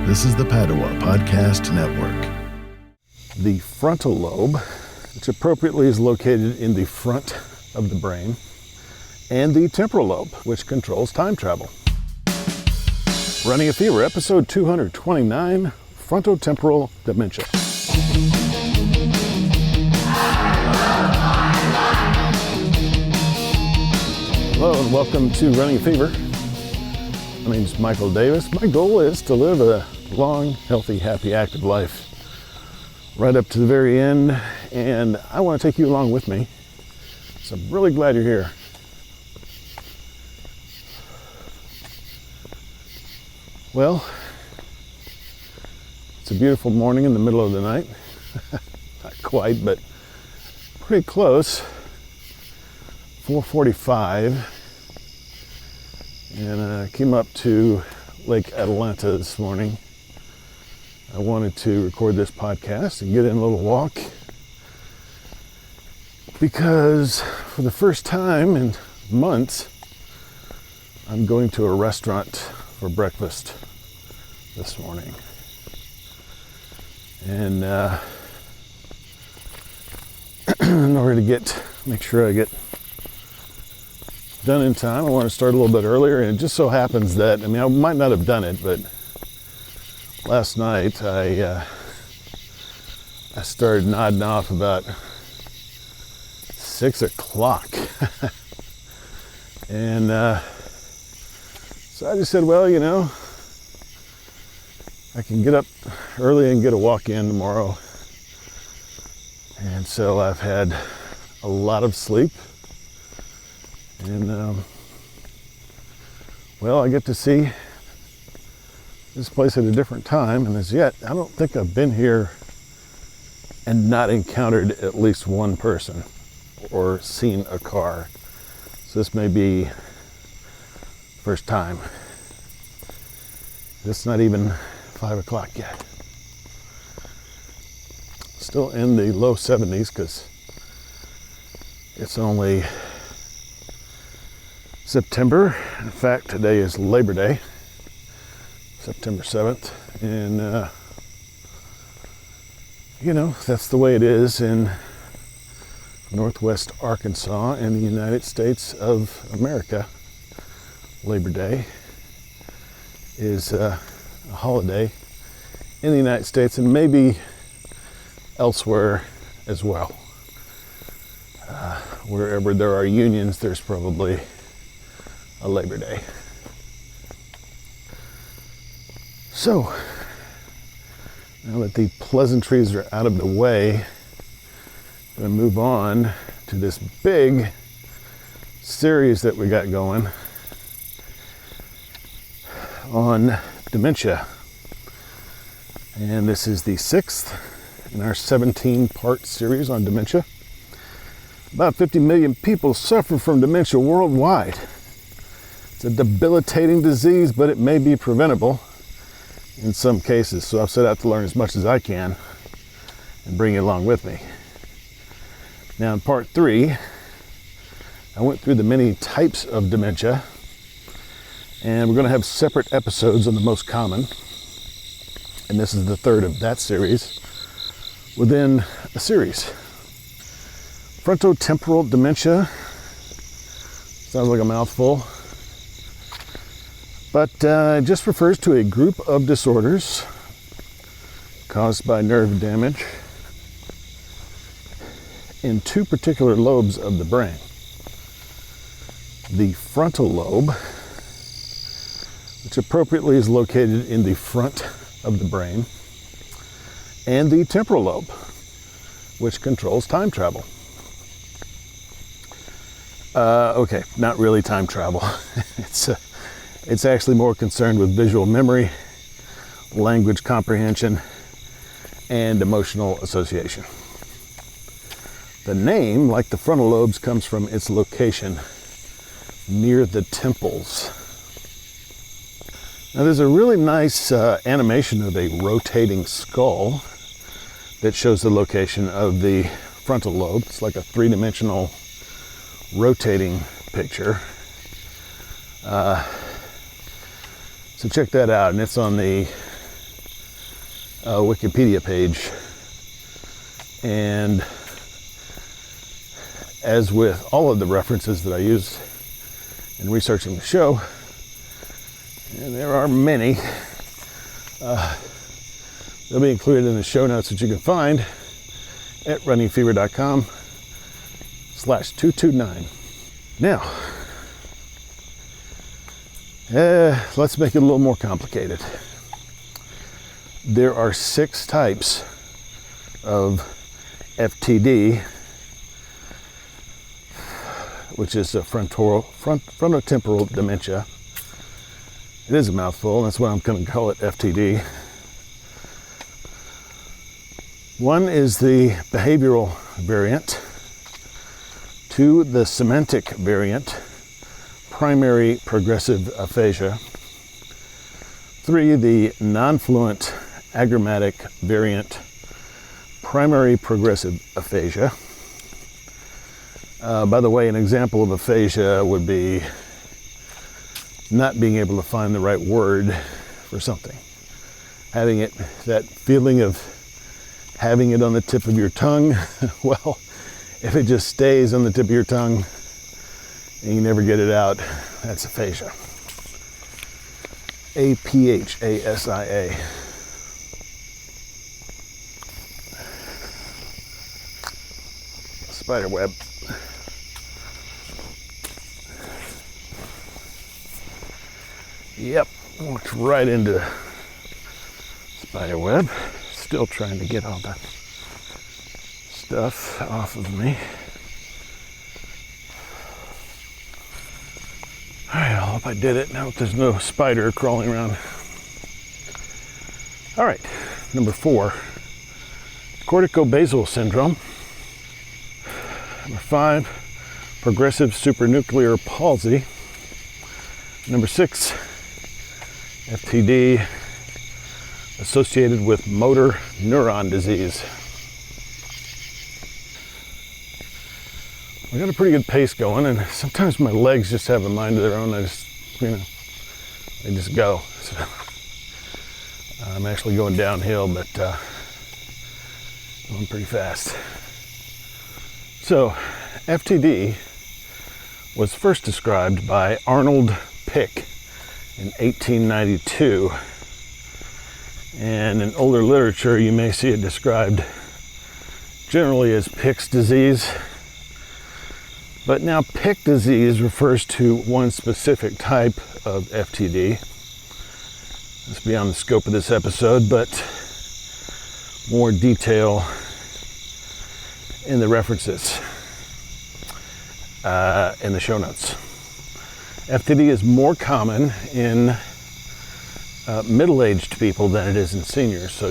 This is the Padua Podcast Network. The frontal lobe, which appropriately is located in the front of the brain, and the temporal lobe, which controls time travel. Running a Fever, episode 229, Frontotemporal Dementia. Hello and welcome to Running a Fever. My name is Michael Davis. My goal is to live a long, healthy, happy, active life right up to the very end, and I want to take you along with me. So I'm really glad you're here. Well, it's a beautiful morning in the middle of the night. Not quite, but pretty close. 4:45, and I came up to Lake Atalanta this morning. I wanted to record this podcast and get in a little walk because for the first time in months, I'm going to a restaurant for breakfast this morning. And in order to make sure I get done in time, I want to start a little bit earlier, and it just so happens that, I might not have done it, but last night I started nodding off about 6 o'clock. And so I just said, well, I can get up early and get a walk in tomorrow. And so I've had a lot of sleep. And, I get to see this place at a different time. And as yet, I don't think I've been here and not encountered at least one person or seen a car. So this may be first time. It's not even 5 o'clock yet. Still in the low 70s because it's only September. In fact, today is Labor Day, September 7th. And, that's the way it is in Northwest Arkansas in the United States of America. Labor Day is a holiday in the United States and maybe elsewhere as well. Wherever there are unions, there's probably a Labor Day. So, now that the pleasantries are out of the way, I'm going to move on to this big series that we got going on dementia. And this is the 6th in our 17-part series on dementia. About 50 million people suffer from dementia worldwide. It's a debilitating disease, but it may be preventable in some cases. So I've set out to learn as much as I can and bring you along with me. Now in part 3, I went through the many types of dementia, and we're going to have separate episodes on the most common. And this is the third of that series within a series. Frontotemporal dementia. Sounds like a mouthful. But it just refers to a group of disorders caused by nerve damage in two particular lobes of the brain. The frontal lobe, which appropriately is located in the front of the brain, and the temporal lobe, which controls time travel. Okay, not really time travel. It's actually more concerned with visual memory, language comprehension, and emotional association. The name, like the frontal lobes, comes from its location near the temples. Now there's a really nice animation of a rotating skull that shows the location of the frontal lobe. It's like a three-dimensional rotating picture. So check that out, and it's on the Wikipedia page. And as with all of the references that I use in researching the show, and there are many, they'll be included in the show notes that you can find at runningfever.com/229. Now, let's make it a little more complicated. There are 6 types of FTD, which is a frontotemporal dementia. It is a mouthful, and that's why I'm going to call it FTD. One is the behavioral variant. 2, the semantic variant, primary progressive aphasia. 3, the non-fluent agrammatic variant, primary progressive aphasia. By the way, an example of aphasia would be not being able to find the right word for something. Having it, that feeling of having it on the tip of your tongue, well, if it just stays on the tip of your tongue and you never get it out, that's aphasia. A-P-H-A-S-I-A. Spider web. Yep, walked right into spider web. Still trying to get all the stuff off of me. Alright, I hope I did it. Now there's no spider crawling around. Alright, number 4, corticobasal syndrome. Number 5, progressive supranuclear palsy. Number 6, FTD associated with motor neuron disease. I got a pretty good pace going, and sometimes my legs just have a mind of their own. They just go. So, I'm actually going downhill, but going pretty fast. So, FTD was first described by Arnold Pick in 1892. And in older literature, you may see it described generally as Pick's disease. But now Pick disease refers to one specific type of FTD. That's beyond the scope of this episode, but more detail in the references in the show notes. FTD is more common in middle-aged people than it is in seniors. So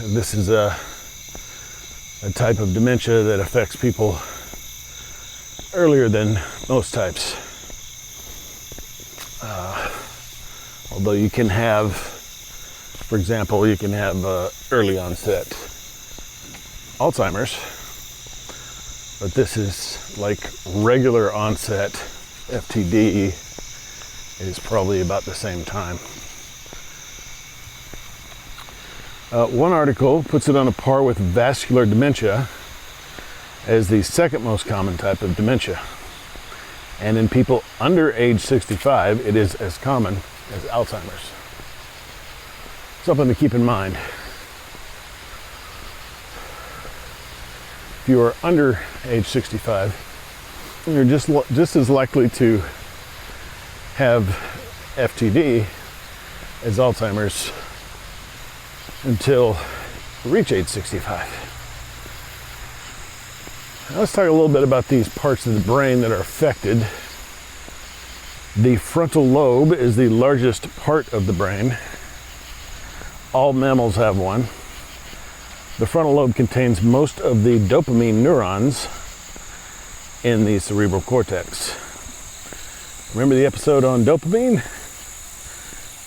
this is a type of dementia that affects people earlier than most types. Although you can have, for example, you can have early onset Alzheimer's, but this is like regular onset FTD is probably about the same time. One article puts it on a par with vascular dementia as the second most common type of dementia. And in people under age 65, it is as common as Alzheimer's. Something to keep in mind. If you are under age 65, you're just as likely to have FTD as Alzheimer's until you reach age 65. Now let's talk a little bit about these parts of the brain that are affected. The frontal lobe is the largest part of the brain. All mammals have one. The frontal lobe contains most of the dopamine neurons in the cerebral cortex. Remember the episode on dopamine?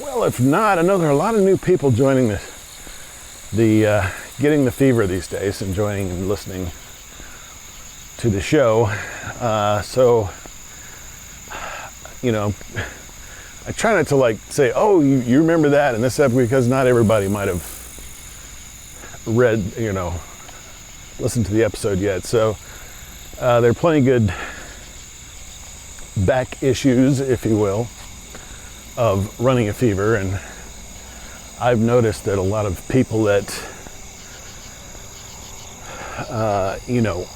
Well, if not, I know there are a lot of new people joining the getting the fever these days and joining and listening to the show. So, you know, I try not to like say, oh, you remember that in this episode, because not everybody might have read, listened to the episode yet. So there are plenty good back issues, if you will, of running a fever. And I've noticed that a lot of people that,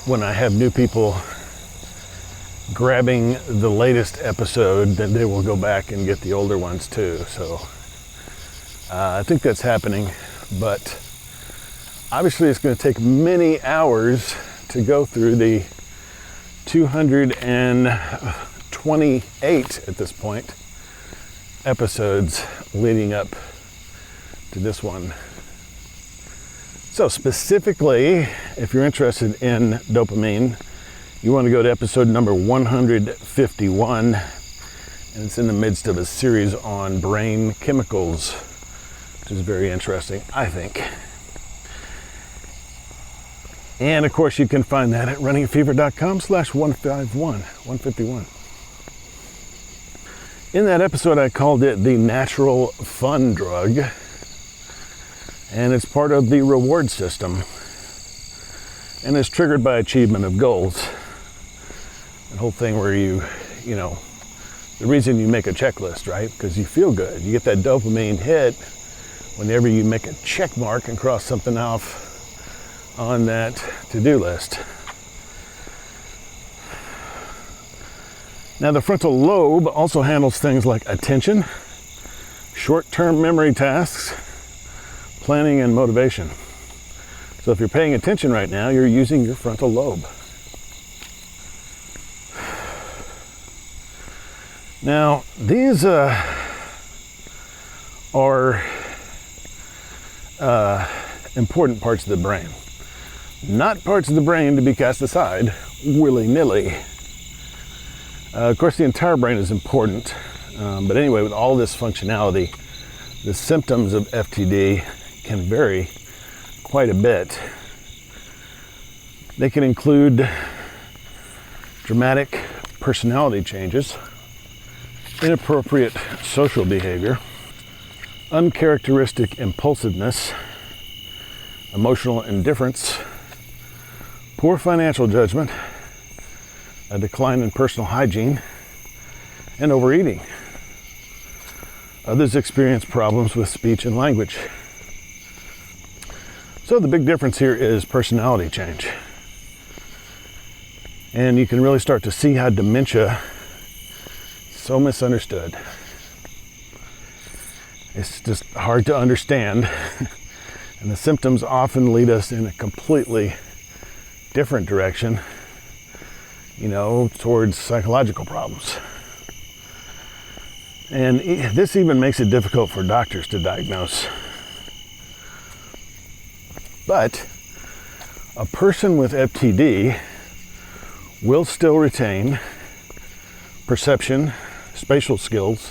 when I have new people grabbing the latest episode, then they will go back and get the older ones too. So I think that's happening, but obviously it's going to take many hours to go through the 228 at this point episodes leading up to this one. So specifically, if you're interested in dopamine, you want to go to episode number 151, and it's in the midst of a series on brain chemicals, which is very interesting, I think. And of course, you can find that at runningafever.com/151. In that episode, I called it the natural fun drug, and it's part of the reward system, and is triggered by achievement of goals. The whole thing where the reason you make a checklist, right? Because you feel good. You get that dopamine hit whenever you make a check mark and cross something off on that to-do list. Now, the frontal lobe also handles things like attention, short-term memory tasks, planning, and motivation. So if you're paying attention right now, you're using your frontal lobe. Now, these are important parts of the brain. Not parts of the brain to be cast aside willy-nilly. Of course, the entire brain is important. But anyway, with all this functionality, the symptoms of FTD can vary quite a bit. They can include dramatic personality changes, inappropriate social behavior, uncharacteristic impulsiveness, emotional indifference, poor financial judgment, a decline in personal hygiene, and overeating. Others experience problems with speech and language. So the big difference here is personality change. And you can really start to see how dementia is so misunderstood. It's just hard to understand. And the symptoms often lead us in a completely different direction, towards psychological problems. And this even makes it difficult for doctors to diagnose. But a person with FTD will still retain perception, spatial skills,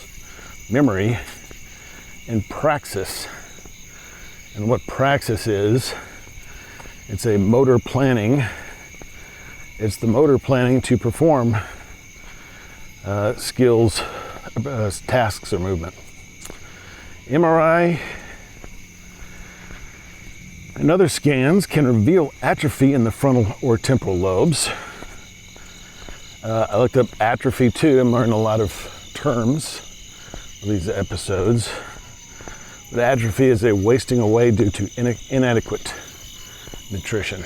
memory, and praxis. And what praxis is, it's a motor planning. It's the motor planning to perform skills, tasks, or movement. MRI and other scans can reveal atrophy in the frontal or temporal lobes. I looked up atrophy too and learned a lot of terms for these episodes. But atrophy is a wasting away due to inadequate nutrition.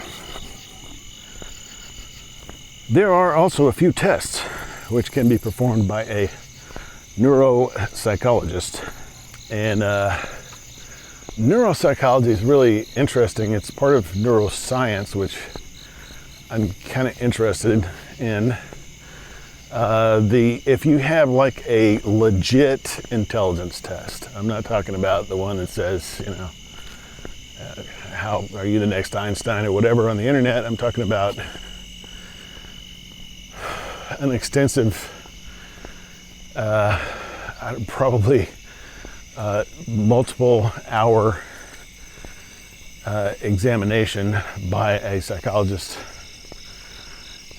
There are also a few tests which can be performed by a neuropsychologist. And neuropsychology is really interesting. It's part of neuroscience, which I'm kind of interested in. If you have like a legit intelligence test, I'm not talking about the one that says, how are you the next Einstein or whatever on the internet. I'm talking about an extensive, probably multiple hour examination by a psychologist,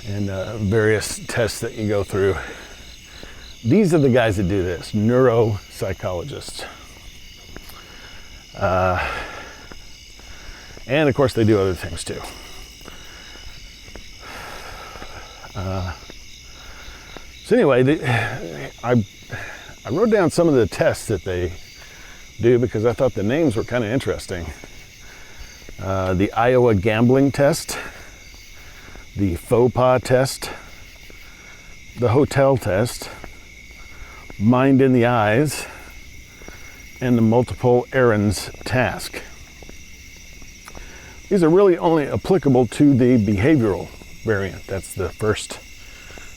and various tests that you go through These are the guys that do this, neuropsychologists. And of course they do other things too. So anyway, I wrote down some of the tests that they do because I thought the names were kind of interesting. The Iowa gambling test, the faux pas test, the hotel test, mind in the eyes, and the multiple errands task. These are really only applicable to the behavioral variant. That's the first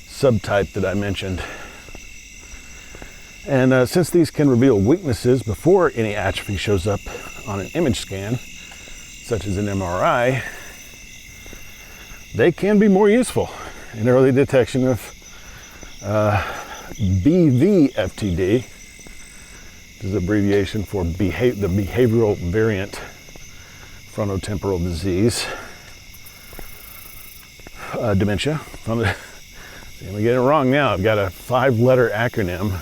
subtype that I mentioned. And since these can reveal weaknesses before any atrophy shows up on an image scan, such as an MRI, they can be more useful in early detection of BVFTD. This is abbreviation for the behavioral variant frontotemporal disease, dementia. I'm getting it wrong now. I've got a 5-letter acronym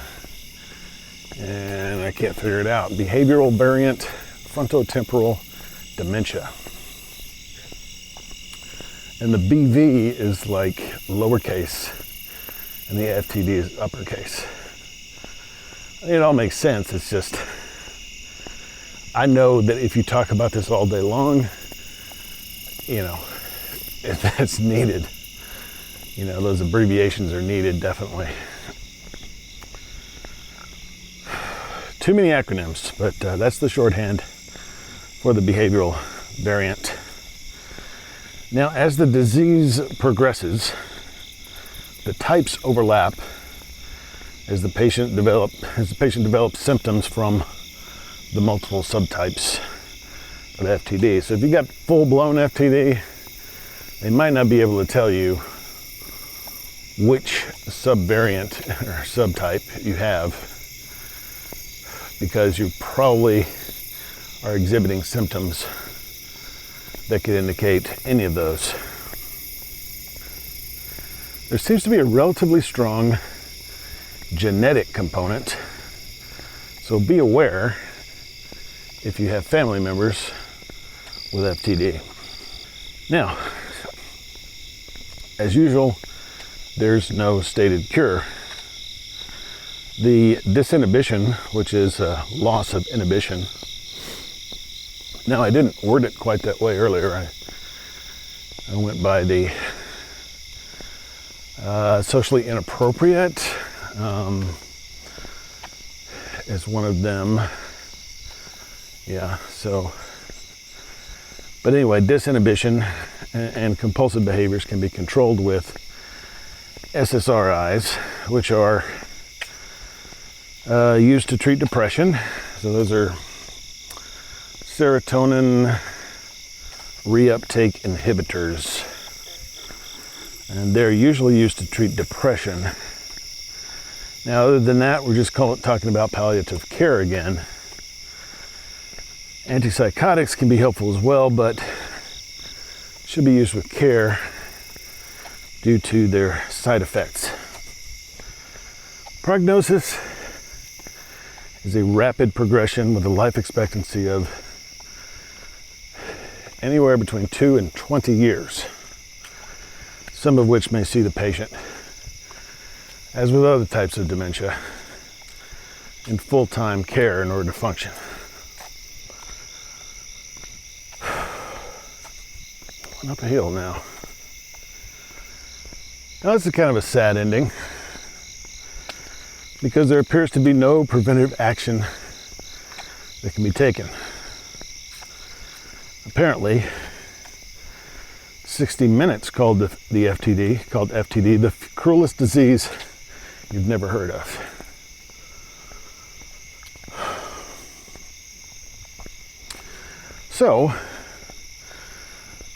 and I can't figure it out. Behavioral variant frontotemporal dementia. And the BV is like lowercase and the FTD is uppercase. It all makes sense. It's just, I know that if you talk about this all day long, that's needed. Those abbreviations are needed, definitely. Too many acronyms, but that's the shorthand for the behavioral variant. Now, as the disease progresses, the types overlap as the patient develops symptoms from the multiple subtypes of FTD. So if you got full-blown FTD, they might not be able to tell you which subvariant or subtype you have, because you probably are exhibiting symptoms that could indicate any of those. There seems to be a relatively strong genetic component, so be aware if you have family members with FTD. Now, as usual, there's no stated cure. The disinhibition, which is a loss of inhibition. Now, I didn't word it quite that way earlier. I went by the socially inappropriate as one of them. Yeah, so, but anyway, disinhibition and compulsive behaviors can be controlled with SSRIs, which are used to treat depression. So those are serotonin reuptake inhibitors, and they're usually used to treat depression. Now, other than that, we're just talking about palliative care again. Antipsychotics can be helpful as well, but should be used with care due to their side effects. Prognosis is a rapid progression with a life expectancy of anywhere between 2 and 20 years, some of which may see the patient, as with other types of dementia, in full-time care in order to function. Going up a hill now. Now, this is kind of a sad ending because there appears to be no preventative action that can be taken. Apparently, 60 Minutes called the FTD the cruelest disease you've never heard of. So,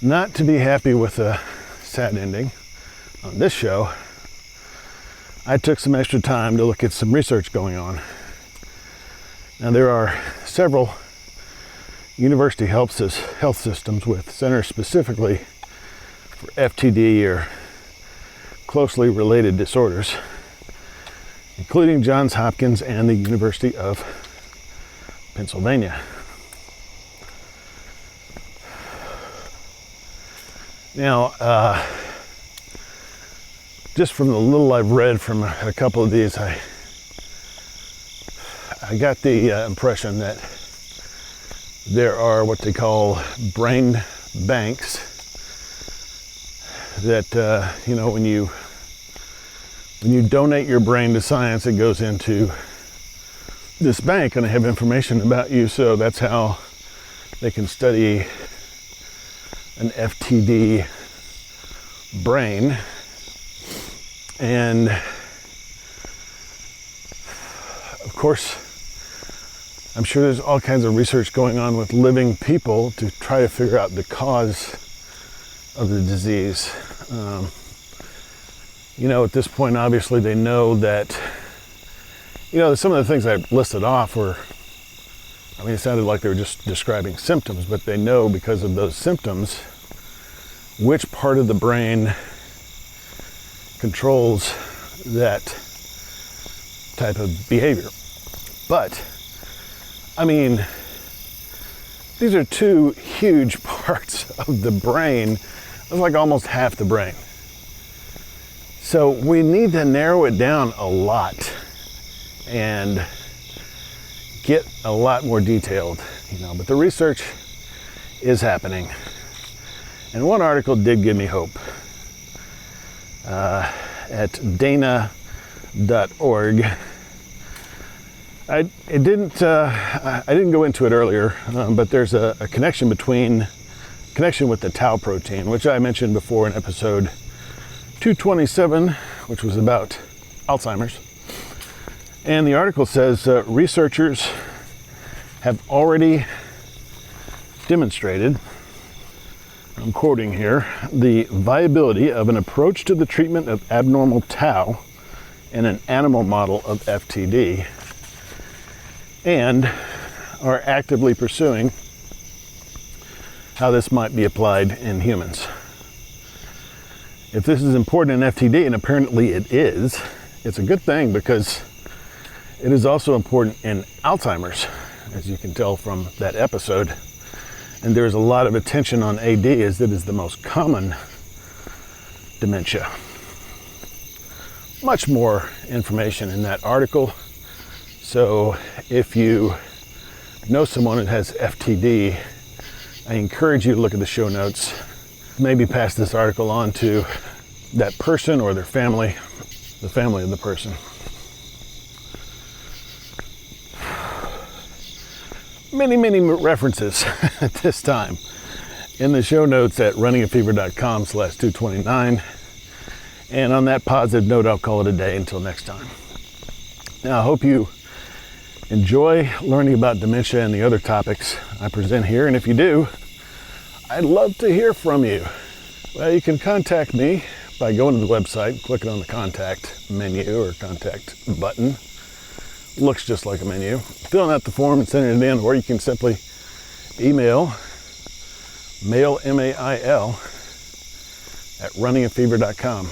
not to be happy with a sad ending on this show, I took some extra time to look at some research going on. Now, there are several university health systems with centers specifically for FTD or closely related disorders. including Johns Hopkins and the University of Pennsylvania. Now, just from the little I've read from a couple of these, I got the impression that there are what they call brain banks that, when you donate your brain to science, it goes into this bank and they have information about you. So that's how they can study an FTD brain. And of course, I'm sure there's all kinds of research going on with living people to try to figure out the cause of the disease. At this point, obviously, they know that, some of the things I listed off were, it sounded like they were just describing symptoms, but they know because of those symptoms which part of the brain controls that type of behavior. But, these are two huge parts of the brain. It's like almost half the brain. So we need to narrow it down a lot and get a lot more detailed, but the research is happening. And one article did give me hope. At dana.org. I didn't go into it earlier, but there's a connection with the tau protein, which I mentioned before in episode 227, which was about Alzheimer's. And the article says researchers have already demonstrated, I'm quoting here, the viability of an approach to the treatment of abnormal tau in an animal model of FTD, and are actively pursuing how this might be applied in humans. If this is important in FTD, and apparently it is, it's a good thing because it is also important in Alzheimer's, as you can tell from that episode. And there's a lot of attention on AD as it is the most common dementia. Much more information in that article. So if you know someone that has FTD, I encourage you to look at the show notes. Maybe pass this article on to that person or their family, the family of the person. Many references at this time in the show notes at runningafever.com/229. And on that positive note, I'll call it a day until next time. Now, I hope you enjoy learning about dementia and the other topics I present here. And if you do, I'd love to hear from you. Well, you can contact me by going to the website, clicking on the contact menu or contact button. Looks just like a menu. Filling out the form and sending it in, or you can simply email mail, M-A-I-L, at runningafever.com.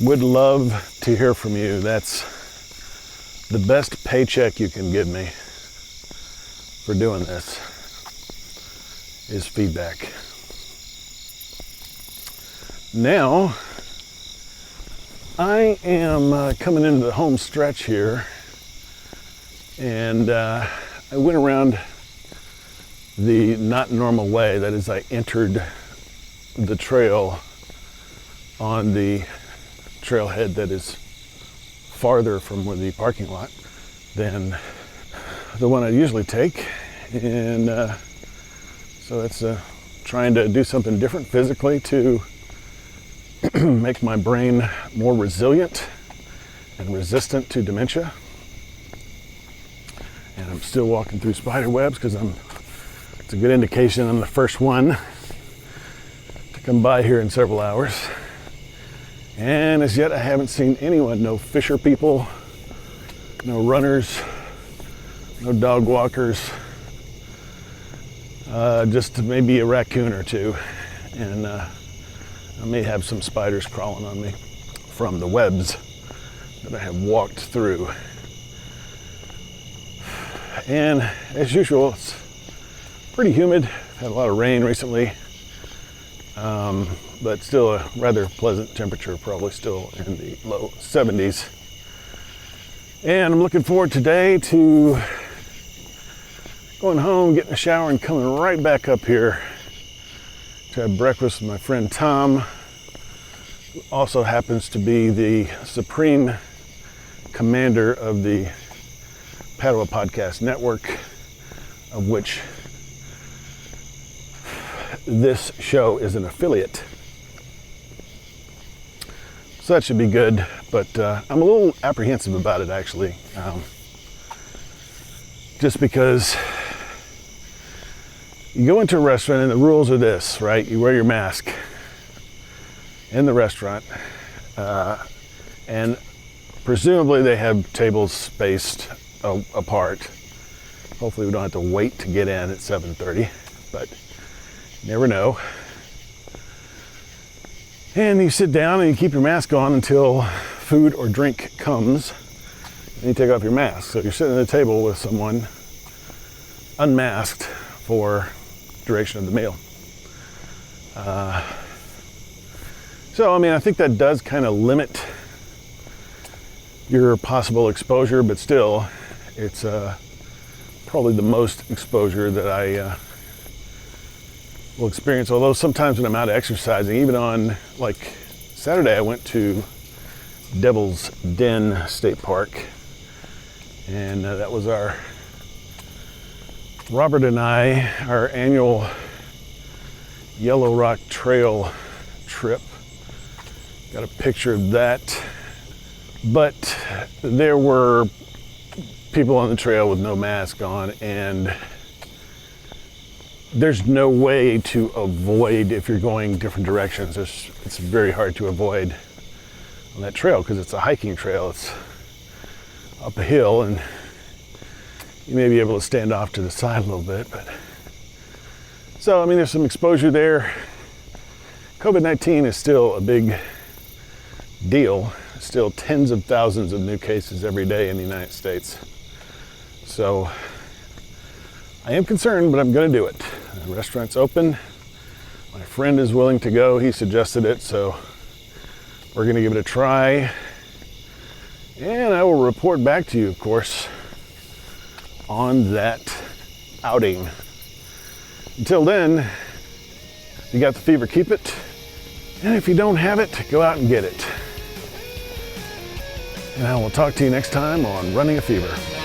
Would love to hear from you. That's the best paycheck you can give me for doing this, is feedback. Now, I am coming into the home stretch here, and I went around the not normal way. That is, I entered the trail on the trailhead that is farther from the parking lot than the one I usually take, and so it's trying to do something different physically to make my brain more resilient and resistant to dementia. And I'm still walking through spider webs because it's a good indication I'm the first one to come by here in several hours. And as yet I haven't seen anyone, no fisher people, no runners, no dog walkers, just maybe a raccoon or two. And I may have some spiders crawling on me from the webs that I have walked through. And as usual, it's pretty humid. Had a lot of rain recently, but still a rather pleasant temperature, probably still in the low 70s. And I'm looking forward today to going home, getting a shower, and coming right back up here to have breakfast with my friend Tom, who also happens to be the supreme commander of the Padua Podcast Network, of which this show is an affiliate. So that should be good, but I'm a little apprehensive about it, actually. Just because you go into a restaurant and the rules are this, right? You wear your mask in the restaurant, and presumably they have tables spaced apart. Hopefully we don't have to wait to get in at 7:30, but you never know. And you sit down and you keep your mask on until food or drink comes, and you take off your mask. So you're sitting at a table with someone unmasked for duration of the meal. So, I mean, I think that does kind of limit your possible exposure, but still, it's probably the most exposure that I will experience. Although sometimes when I'm out exercising, even on like Saturday, I went to Devil's Den State Park, and that was Robert and I, our annual Yellow Rock Trail trip. Got a picture of that. But there were people on the trail with no mask on, and there's no way to avoid, if you're going different directions, it's very hard to avoid on that trail because it's a hiking trail. It's up a hill, and you may be able to stand off to the side a little bit. But so, I mean, there's some exposure there. COVID-19 is still a big deal. Still tens of thousands of new cases every day in the United States. So I am concerned, but I'm going to do it. The restaurant's open. My friend is willing to go. He suggested it, so we're going to give it a try. And I will report back to you, of course, on that outing. Until then, if you got the fever, keep it. And if you don't have it, go out and get it. And I will talk to you next time on Running a Fever.